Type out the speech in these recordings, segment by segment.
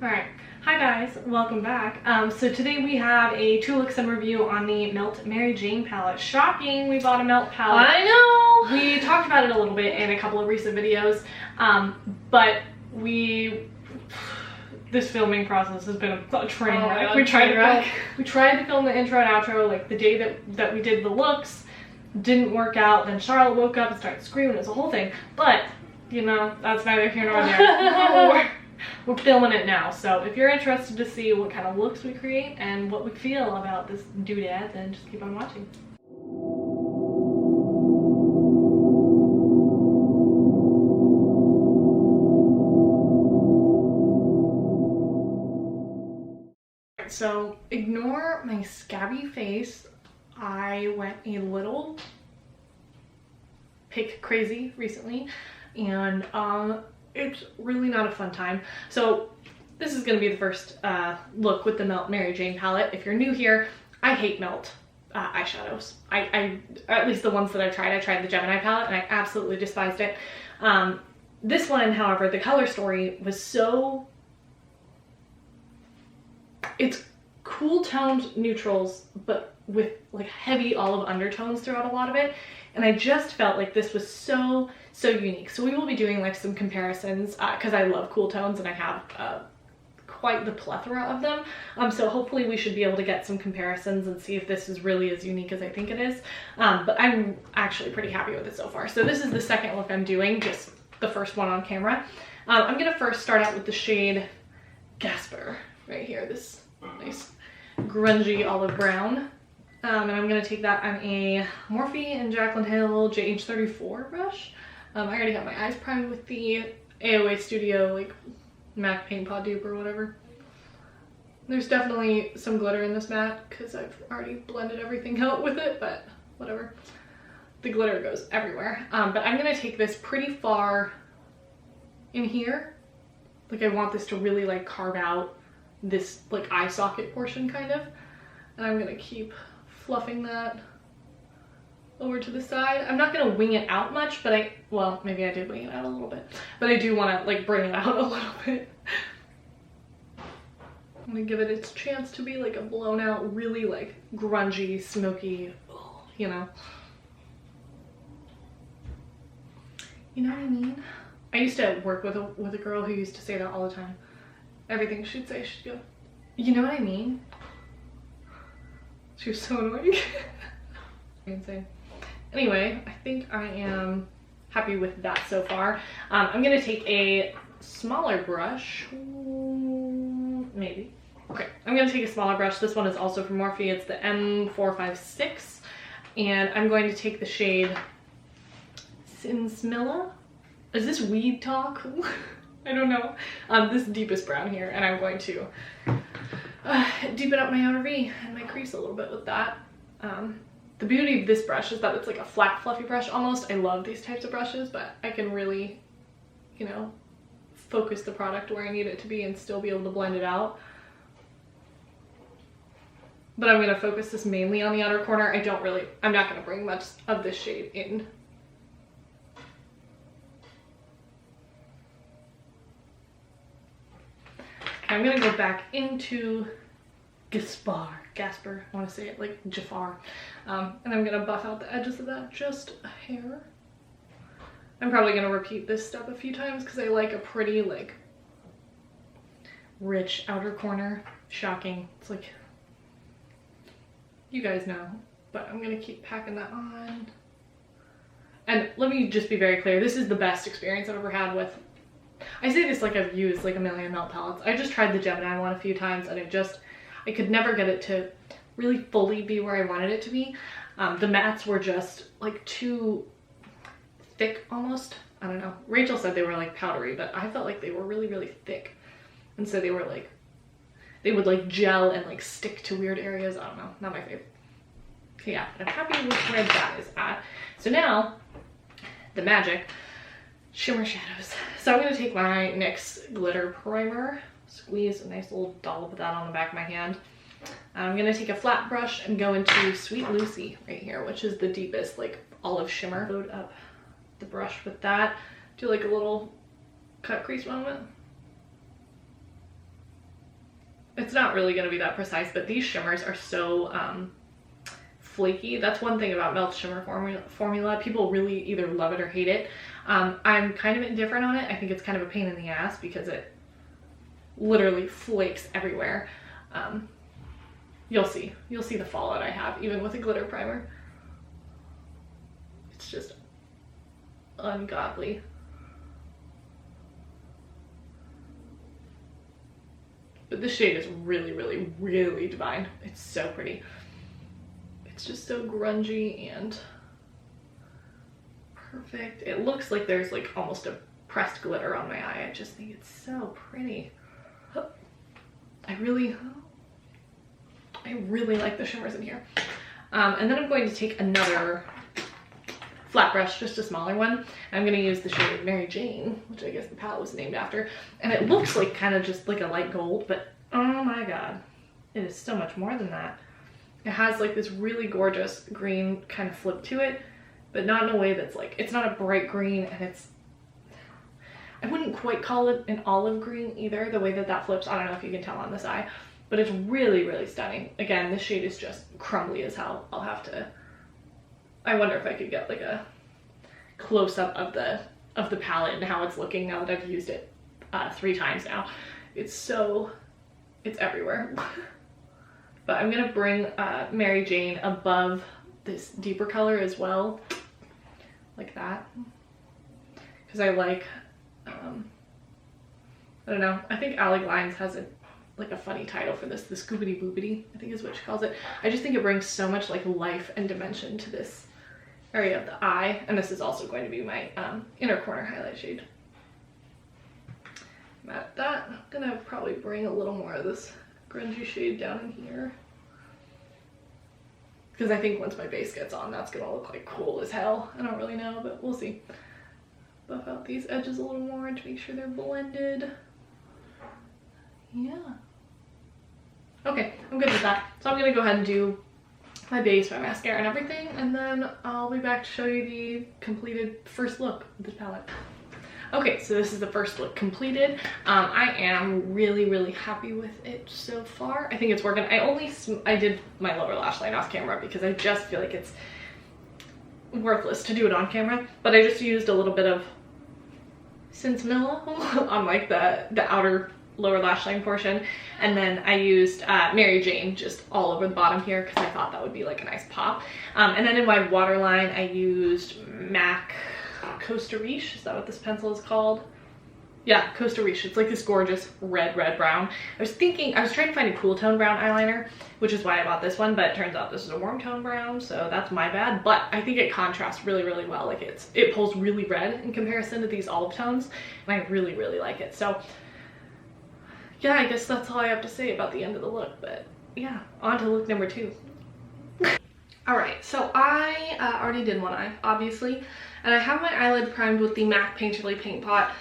Alright, hi guys, welcome back. So today we have a 2 looks and review on the Melt Maryjane palette. Shocking, we bought a Melt palette. I know! We talked about it a little bit in a couple of recent videos, but this filming process has been a train wreck. We tried to film the intro and outro like the day that we did the looks. Didn't work out, then Charlotte woke up and started screaming. It was a whole thing, but you know, that's neither here nor there. We're filming it now, so if you're interested to see what kind of looks we create and what we feel about this doodad, then just keep on watching. So ignore my scabby face. I went a little pick crazy recently, and it's really not a fun time. So this is going to be the first look with the Melt Maryjane palette. If you're new here, I hate Melt eyeshadows. I at least the ones that I tried the Gemini palette and I absolutely despised it. This one, however, the color story was so, it's cool toned neutrals but with like heavy olive undertones throughout a lot of it, and I just felt like this was so unique. So we will be doing like some comparisons because I love cool tones and I have quite the plethora of them, so hopefully we should be able to get some comparisons and see if this is really as unique as I think it is, but I'm actually pretty happy with it so far. So this is the second look I'm doing, just the first one on camera. I'm gonna first start out with the shade Gasper right here, this nice grungy olive brown. And I'm going to take that on a Morphe and Jaclyn Hill JH34 brush. I already have my eyes primed with the AOA Studio like MAC Paint Pot dupe or whatever. There's definitely some glitter in this matte because I've already blended everything out with it, but whatever. The glitter goes everywhere. But I'm going to take this pretty far in here. Like I want this to really like carve out this like eye socket portion kind of. And I'm going to keep fluffing that over to the side. I'm not gonna wing it out much, but well, maybe I did wing it out a little bit, but I do want to like bring it out a little bit. I'm gonna give it its chance to be like a blown out, really like grungy, smoky, you know. You know what I mean? I used to work with a girl who used to say that all the time. Everything she'd say, she'd go, you know what I mean? She was so annoying. Insane. Anyway, I think I am happy with that so far. I'm gonna take a smaller brush, maybe. Okay, I'm gonna take a smaller brush. This one is also from Morphe. It's the M456, and I'm going to take the shade Sinsmilla. Is this weed talk? I don't know. This deepest brown here, and I'm going to deepen up my outer V and my crease a little bit with that. The beauty of this brush is that it's like a flat, fluffy brush almost. I love these types of brushes, but I can really, you know, focus the product where I need it to be and still be able to blend it out. But I'm going to focus this mainly on the outer corner. I'm not going to bring much of this shade in. I'm gonna go back into Gasper, I want to say it like Jafar, and I'm gonna buff out the edges of that just a hair. I'm probably gonna repeat this step a few times because I like a pretty like rich outer corner. Shocking, it's like, you guys know, but I'm gonna keep packing that on. And let me just be very clear, this is the best experience I've ever had with, I say this like I've used like a million Melt palettes. I just tried the Gemini one a few times and I could never get it to really fully be where I wanted it to be. The mattes were just like too thick almost. I don't know. Rachel said they were like powdery, but I felt like they were really, really thick. And so they were like, they would like gel and like stick to weird areas. I don't know, not my favorite. Okay, yeah, but I'm happy with where that is at. So now, the magic. Shimmer shadows. So I'm going to take my NYX glitter primer, squeeze a nice little dollop of that on the back of my hand. I'm going to take a flat brush and go into Sweet Lucy right here, which is the deepest like olive shimmer. Load up the brush with that, do like a little cut crease moment. It's not really going to be that precise, but these shimmers are so flaky. That's one thing about Melt's shimmer formula. People really either love it or hate it. I'm kind of indifferent on it. I think it's kind of a pain in the ass because it literally flakes everywhere. You'll see the fallout I have even with a glitter primer. It's just ungodly. But this shade is really, really, really divine. It's so pretty. It's just so grungy and perfect. It looks like there's like almost a pressed glitter on my eye. I just think it's so pretty. I really like the shimmers in here. And then I'm going to take another flat brush, just a smaller one. I'm going to use the shade Maryjane, which I guess the palette was named after. And it looks like kind of just like a light gold, but oh my god, it is so much more than that. It has like this really gorgeous green kind of flip to it, but not in a way that's like, it's not a bright green, and it's, I wouldn't quite call it an olive green either, the way that that flips. I don't know if you can tell on this eye, but it's really, really stunning. Again, this shade is just crumbly as hell. I'll have to, I wonder if I could get like a close-up of the palette and how it's looking now that I've used it 3 times now. It's everywhere. But I'm gonna bring Maryjane above this deeper color as well, like that, because I like, I don't know, I think Alec Lines has like a funny title for this, the Scoobity Boobity, I think is what she calls it. I just think it brings so much like life and dimension to this area of the eye, and this is also going to be my inner corner highlight shade. I'm at that. I'm gonna probably bring a little more of this grungy shade down in here, because I think once my base gets on, that's gonna look like cool as hell. I don't really know, but we'll see. Buff out these edges a little more to make sure they're blended. Yeah. Okay, I'm good with that. So I'm gonna go ahead and do my base, my mascara, and everything, and then I'll be back to show you the completed first look of this palette. Okay, so this is the first look completed. I am really, really happy with it so far. I think it's working. I did my lower lash line off camera because I just feel like it's worthless to do it on camera, but I just used a little bit of Sensimilla on like the outer lower lash line portion, and then I used Maryjane just all over the bottom here because I thought that would be like a nice pop. And then in my waterline I used MAC Costa Riche. Is that what this pencil is called? Yeah, Costa Riche. It's like this gorgeous red brown. I was trying to find a cool tone brown eyeliner, which is why I bought this one, but it turns out this is a warm tone brown, so that's my bad. But I think it contrasts really, really well. Like it pulls really red in comparison to these olive tones, and I really, really like it. So yeah, I guess that's all I have to say about the end of the look, but yeah, on to look number 2. Alright, so I already did one eye, obviously, and I have my eyelid primed with the MAC Painterly Paint Pot.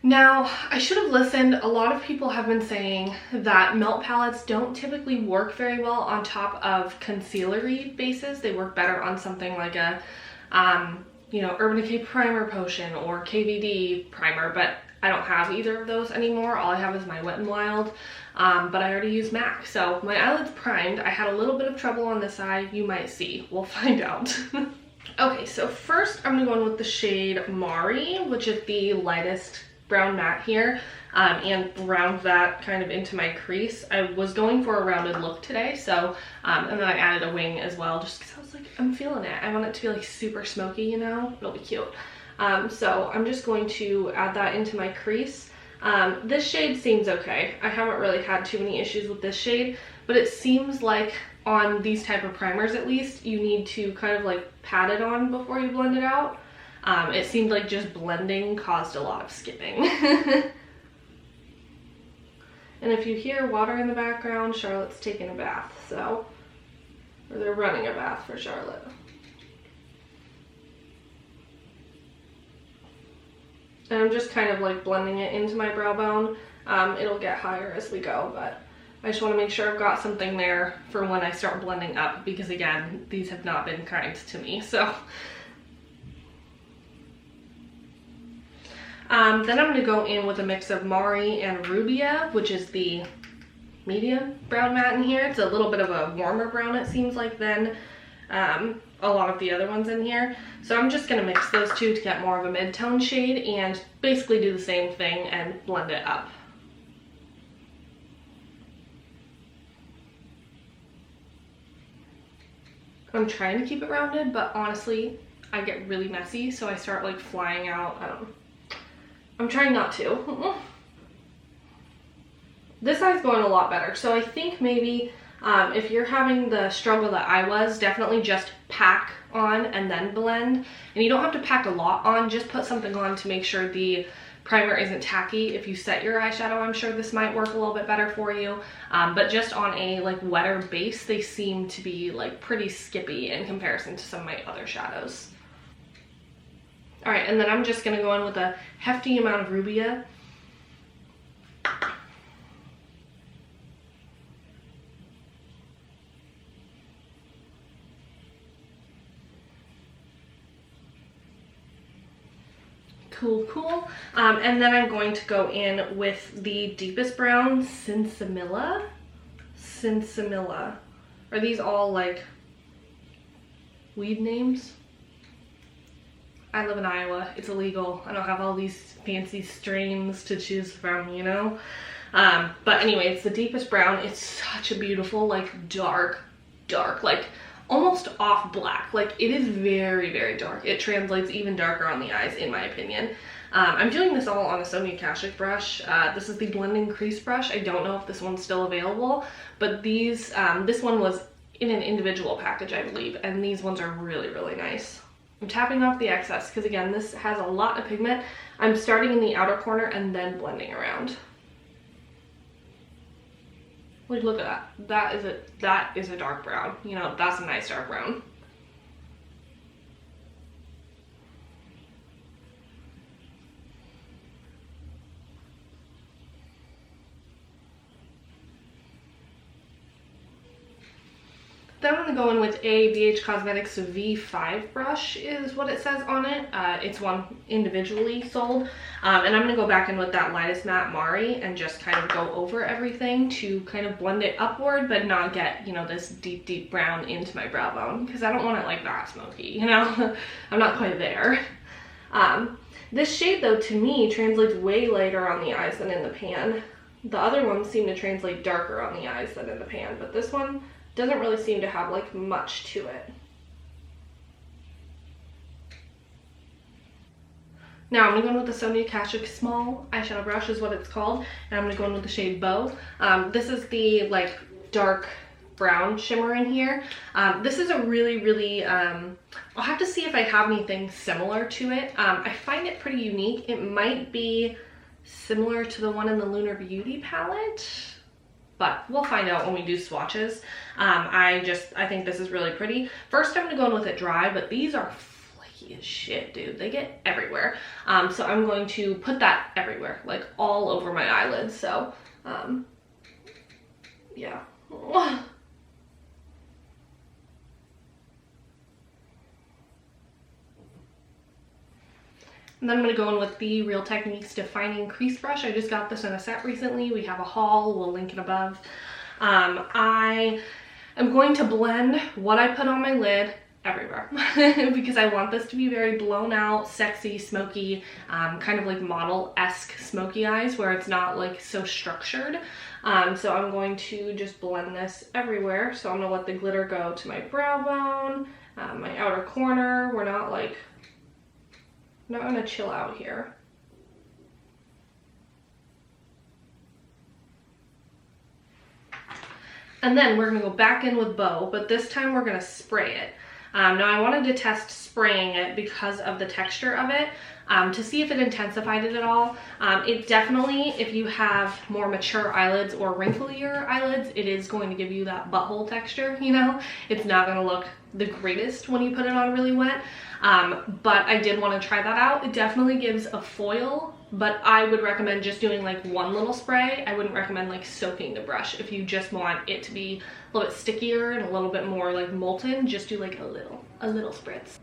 Now, I should have listened. A lot of people have been saying that Melt palettes don't typically work very well on top of concealer-y bases. They work better on something like a, you know, Urban Decay Primer Potion or KVD Primer, but I don't have either of those anymore. All I have is my Wet n Wild, but I already use MAC. So my eyelid's primed. I had a little bit of trouble on this eye. You might see. We'll find out. Okay, so first I'm going to go in with the shade Mari, which is the lightest brown matte here, and round that kind of into my crease. I was going for a rounded look today, so and then I added a wing as well, just because I was like, I'm feeling it. I want it to be like super smoky, you know? It'll be cute. So I'm just going to add that into my crease. This shade seems okay. I haven't really had too many issues with this shade, but it seems like on these type of primers at least, you need to kind of like pat it on before you blend it out. It seemed like just blending caused a lot of skipping. And if you hear water in the background, Charlotte's taking a bath, so, or they're running a bath for Charlotte. And I'm just kind of like blending it into my brow bone. It'll get higher as we go, but I just want to make sure I've got something there for when I start blending up, because again, these have not been kind to me, so. Then I'm going to go in with a mix of Mari and Rubia, which is the medium brown matte in here. It's a little bit of a warmer brown, it seems like, than a lot of the other ones in here. So I'm just gonna mix those two to get more of a mid-tone shade and basically do the same thing and blend it up. I'm trying to keep it rounded, but honestly, I get really messy, so I start like flying out. I'm trying not to. This eye's going a lot better, so I think maybe if you're having the struggle that I was, definitely just pack on and then blend. And you don't have to pack a lot on, just put something on to make sure the primer isn't tacky. If you set your eyeshadow, I'm sure this might work a little bit better for you. But just on a like wetter base, they seem to be like pretty skippy in comparison to some of my other shadows. All right, and then I'm just gonna go in with a hefty amount of Rubia. Cool. And then I'm going to go in with the deepest brown, Sinsemilla. Are these all like weed names? I live in Iowa, it's illegal. I don't have all these fancy strains to choose from, you know? But anyway, it's the deepest brown. It's such a beautiful, like dark, like almost off black. Like it is very, very dark. It translates even darker on the eyes, in my opinion. I'm doing this all on a Sonia Kashuk brush. This is the blending crease brush. I don't know if this one's still available, but these, this one was in an individual package, I believe, and these ones are really, really nice. I'm tapping off the excess because again, this has a lot of pigment. I'm starting in the outer corner and then blending around. Like, look at that. That is a dark brown. You know, that's a nice dark brown. Then I'm going to go in with a BH Cosmetics V5 brush is what it says on it. It's one individually sold. And I'm going to go back in with that lightest matte Mari and just kind of go over everything to kind of blend it upward, but not get, you know, this deep, deep brown into my brow bone because I don't want it like that smoky, you know? I'm not quite there. This shade though, to me, translates way lighter on the eyes than in the pan. The other ones seem to translate darker on the eyes than in the pan, but this one doesn't really seem to have like much to it. Now I'm gonna go in with the Sonia Kashuk small eyeshadow brush is what it's called, and I'm gonna go in with the shade Bow. This is the like dark brown shimmer in here. This is a really, I'll have to see if I have anything similar to it. I find it pretty unique. It might be similar to the one in the Lunar Beauty palette, but we'll find out when we do swatches. I think this is really pretty. First, I'm gonna go in with it dry, but these are flaky as shit, dude. They get everywhere. So I'm going to put that everywhere, like all over my eyelids. So, yeah. And then I'm going to go in with the Real Techniques Defining Crease Brush. I just got this in a set recently. We have a haul, we'll link it above. I am going to blend what I put on my lid everywhere because I want this to be very blown out, sexy, smoky, kind of like model-esque smoky eyes where it's not like so structured. So I'm going to just blend this everywhere. So I'm going to let the glitter go to my brow bone, my outer corner. We're not gonna chill out here. And then we're gonna go back in with Bow, but this time we're gonna spray it. Now I wanted to test spraying it because of the texture of it, to see if it intensified it at all. It definitely, if you have more mature eyelids or wrinklier eyelids, it is going to give you that butthole texture, you know? It's not gonna look the greatest when you put it on really wet. But I did want to try that out. It definitely gives a foil, but I would recommend just doing like one little spray. I wouldn't recommend like soaking the brush. If you just want it to be a little bit stickier and a little bit more like molten, just do like a little spritz.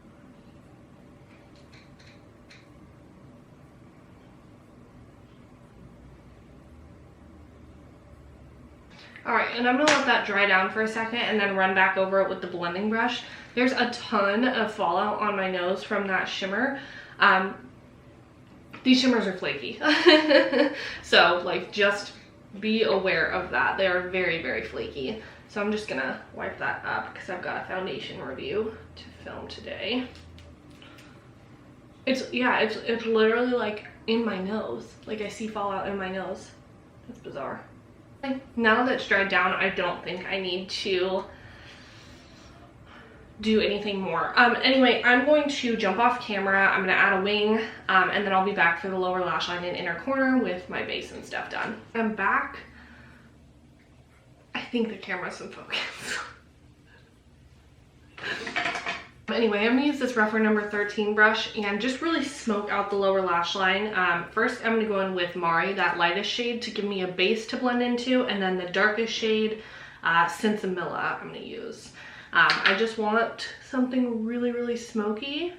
All right, and I'm gonna let that dry down for a second and then run back over it with the blending brush. There's a ton of fallout on my nose from that shimmer. These shimmers are flaky. So like just be aware of that. They are very, very flaky. So I'm just gonna wipe that up because I've got a foundation review to film today. It's literally like in my nose. Like I see fallout in my nose. That's bizarre. Now that it's dried down, I don't think I need to do anything more. Anyway, I'm going to jump off camera. I'm gonna add a wing, and then I'll be back for the lower lash line and inner corner with my base and stuff done. I'm back. I think the camera's in focus. Anyway, I'm gonna use this rougher number 13 brush and just really smoke out the lower lash line. First, I'm gonna go in with Maryjane, that lightest shade, to give me a base to blend into, and then the darkest shade, Sensimilla, I'm gonna use. I just want something really, really smoky.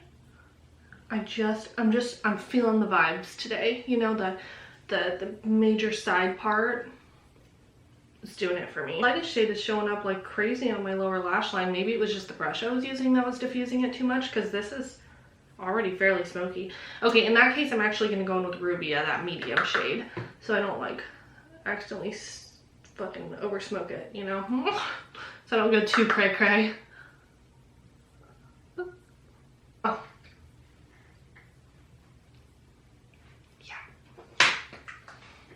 I'm feeling the vibes today. You know, the major side part. It's doing it for me. Lightest shade is showing up like crazy on my lower lash line. Maybe it was just the brush I was using that was diffusing it too much, because this is already fairly smoky. Okay, in that case, I'm actually gonna go in with Rubia, that medium shade, so I don't like accidentally fucking over smoke it, you know? So I don't go too cray cray. Oh.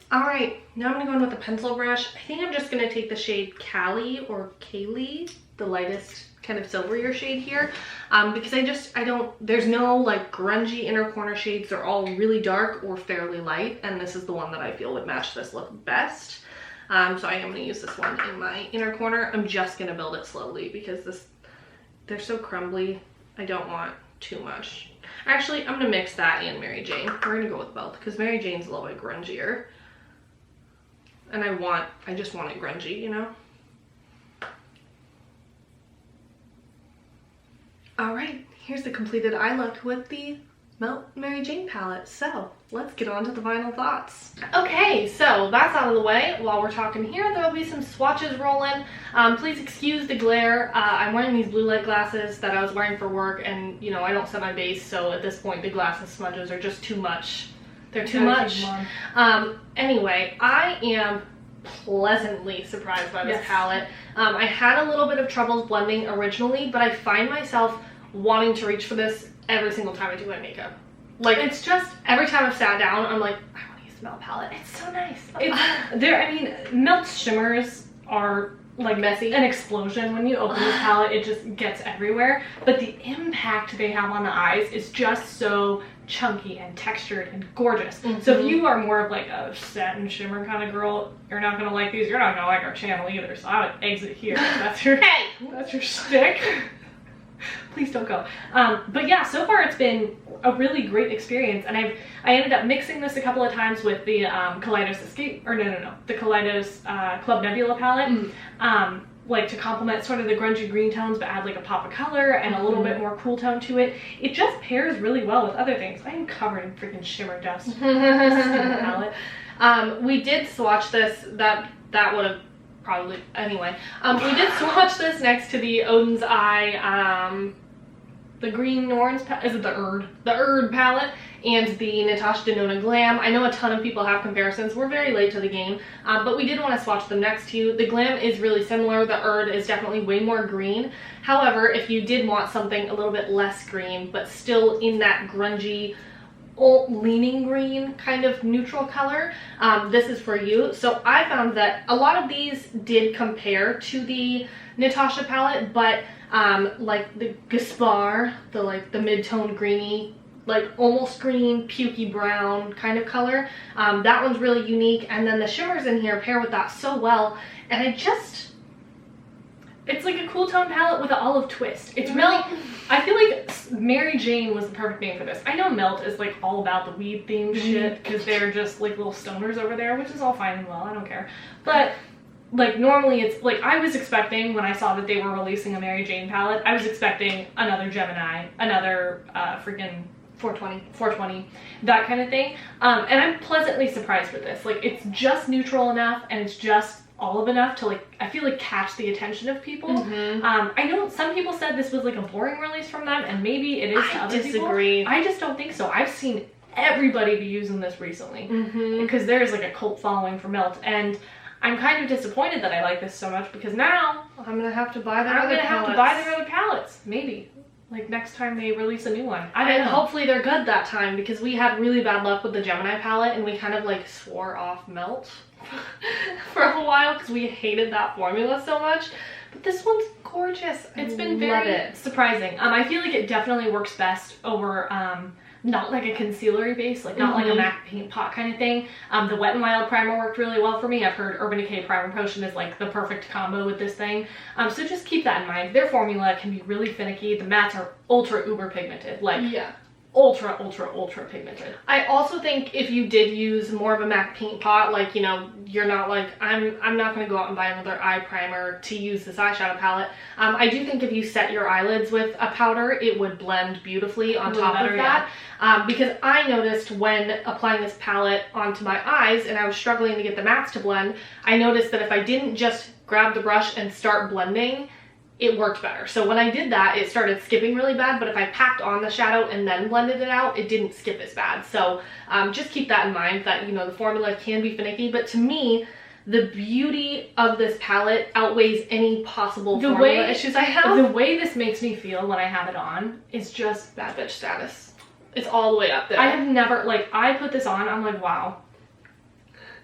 All right, now I'm gonna go in with a pencil brush. I think I'm just gonna take the shade Cali or Kaylee, the lightest kind of silverier shade here, because there's no like grungy inner corner shades. They're all really dark or fairly light, and this is the one that I feel would match this look best. So I am gonna use this one in my inner corner. I'm just gonna build it slowly because they're so crumbly. I don't want too much. Actually, I'm gonna mix that and Maryjane. We're gonna go with both because Maryjane's a little bit grungier. And I just want it grungy, you know? All right, here's the completed eye look with the Melt Maryjane palette. So let's get on to the final thoughts. Okay, so that's out of the way. While we're talking here, there'll be some swatches rolling. Please excuse the glare. I'm wearing these blue light glasses that I was wearing for work, and you know, I don't set my base, so at this point the glasses smudges are just too much. They're too much. Anyway, I am pleasantly surprised by this palette. I had a little bit of trouble blending originally, but I find myself wanting to reach for this every single time I do my makeup. Like, it's just every time I've sat down, I'm like, I want to use the Melt palette. It's so nice. I mean, Melt shimmers are like messy, an explosion. When you open this palette, it just gets everywhere, but the impact they have on the eyes is just so chunky and textured and gorgeous. So if you are more of like a satin shimmer kind of girl, you're not gonna like these. You're not gonna like our channel either, so I would exit here. That's your that's your shtick. Please don't go. But yeah, so far it's been a really great experience, and I ended up mixing this a couple of times with the Kaleidos the Kaleidos Club Nebula palette, like to complement sort of the grungy green tones, but add like a pop of color and a little bit more cool tone to it. It just pairs really well with other things. I am covered in freaking shimmer dust. Palette. We did swatch this. That would have probably anyway. We did swatch this next to the Odin's Eye, the green orange. Is it the Erd? The Erd palette. And the Natasha Denona Glam. I know a ton of people have comparisons. We're very late to the game, but we did want to swatch them next to. The Glam is really similar. The Erd is definitely way more green. However, if you did want something a little bit less green, but still in that grungy, leaning green kind of neutral color, this is for you. So I found that a lot of these did compare to the Natasha palette, but like the Gaspar, the mid-tone greeny, like almost green, pukey brown kind of color. That one's really unique, and then the shimmers in here pair with that so well, and it's like a cool tone palette with an olive twist. It's really, I feel like Maryjane was the perfect name for this. I know Melt is like all about the weed themed shit, because they're just like little stoners over there, which is all fine and well, I don't care. But like normally it's like, I was expecting when I saw that they were releasing a Maryjane palette, I was expecting another Gemini, another freaking 420, that kind of thing. And I'm pleasantly surprised with this. Like, it's just neutral enough, and it's just olive enough to like, I feel like, catch the attention of people. I know some people said this was like a boring release from them, and maybe it is to other disagree. people. I just don't think so. I've seen everybody be using this recently because there's like a cult following for Melt, and I'm kind of disappointed that I like this so much because now I'm gonna have to buy their I'm other gonna palettes. have to buy their other palettes. Maybe. Like next time they release a new one. I don't And know. hopefully they're good that time, because we had really bad luck with the Gemini palette and we kind of like swore off Melt for a while because we hated that formula so much. But this one's gorgeous. It's been very surprising. I feel like it definitely works best over not like a concealery base, like not like a MAC paint pot kind of thing. The Wet n Wild primer worked really well for me. I've heard Urban Decay Primer Potion is like the perfect combo with this thing. So just keep that in mind. Their formula can be really finicky. The mattes are ultra uber pigmented, like ultra pigmented. I also think if you did use more of a MAC paint pot, like, you know, you're not like, I'm not going to go out and buy another eye primer to use this eyeshadow palette. I do think if you set your eyelids with a powder, it would blend beautifully on top of that. Because I noticed when applying this palette onto my eyes and I was struggling to get the mattes to blend, I noticed that if I didn't just grab the brush and start blending, it worked better. So when I did that, it started skipping really bad, but if I packed on the shadow and then blended it out, it didn't skip as bad. So just keep that in mind, that, you know, the formula can be finicky, but to me, the beauty of this palette outweighs any possible formula issues I have. The way this makes me feel when I have it on is just bad bitch status. It's all the way up there. I have never, like, I put this on, I'm like, wow.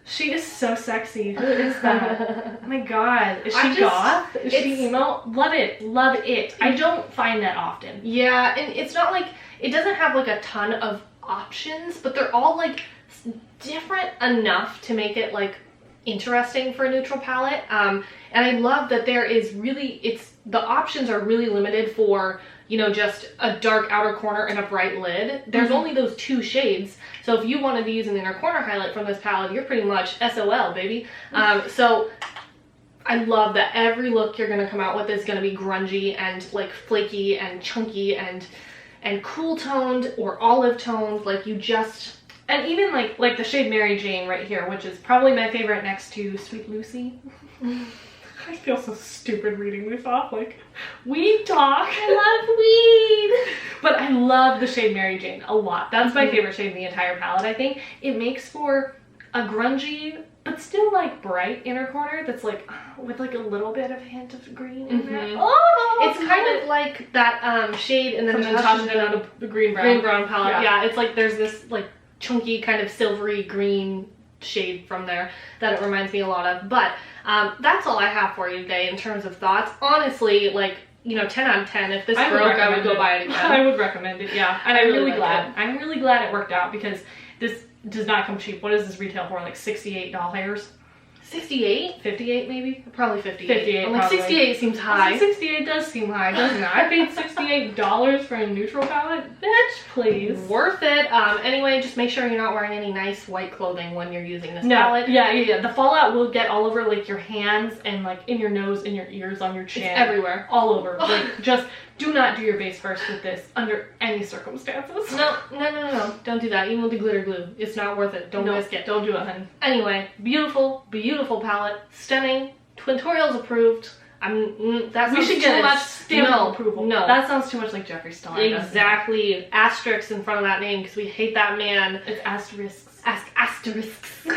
She is so sexy. Who is that? Oh my god. Is she goth? Is she emo? Love it. Love it. I don't find that often. Yeah, and it's not like, it doesn't have like a ton of options, but they're all like different enough to make it like interesting for a neutral palette. And I love that there is really, the options are really limited for, you know, just a dark outer corner and a bright lid. There's only those two shades. So if you wanted to use an inner corner highlight from this palette, you're pretty much SOL, baby. So I love that every look you're gonna come out with is gonna be grungy and like flaky and chunky and cool toned or olive toned. Like you just, and even like the shade Maryjane right here, which is probably my favorite next to Sweet Lucy. I feel so stupid reading this off, like, weed talk. I love weed. But I love the shade Maryjane a lot. That's my favorite shade in the entire palette, I think. It makes for a grungy, but still like bright inner corner that's like, with like a little bit of a hint of green in there. Oh! It's kind of like that shade in the Natasha the green brown palette. Yeah, it's like there's this like chunky kind of silvery green shade from there that it reminds me a lot of. But that's all I have for you today in terms of thoughts. Honestly, like, you know, 10 out of 10. If this broke, I would go buy it again. I would recommend it, yeah. And I'm really like glad. I'm really glad it worked out because this does not come cheap. What does this retail for? Like $68? 68? 58 maybe? Probably 58. 58, I'm like, probably. 68 seems high. 68 does seem high, doesn't it? I paid $68 for a neutral palette. Bitch, please. Worth it. Anyway, just make sure you're not wearing any nice white clothing when you're using this palette. Yeah. The fallout will get all over like your hands and like in your nose, in your ears, on your chin. It's everywhere. All over. Like, just do not do your base first with this under any circumstances. No. Don't do that. Even with the glitter glue. It's not worth it. Don't risk it. Don't do it, honey. Anyway, beautiful palette. Stunning. Twintorials approved. We should get a stamp of approval. No. That sounds too much like Jeffree Star. Exactly. Asterisks in front of that name because we hate that man. It's asterisks. Asterisks.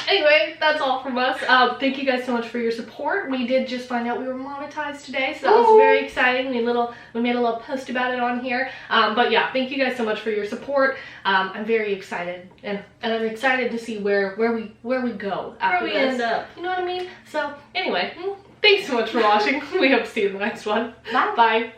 Anyway, that's all from us. Thank you guys so much for your support. We did just find out we were monetized today, so that was very exciting. We made a little post about it on here. But yeah, thank you guys so much for your support. I'm very excited, and I'm excited to see where we go after where we end up. You know what I mean? So anyway, thanks so much for watching. We hope to see you in the next one. Bye. Bye.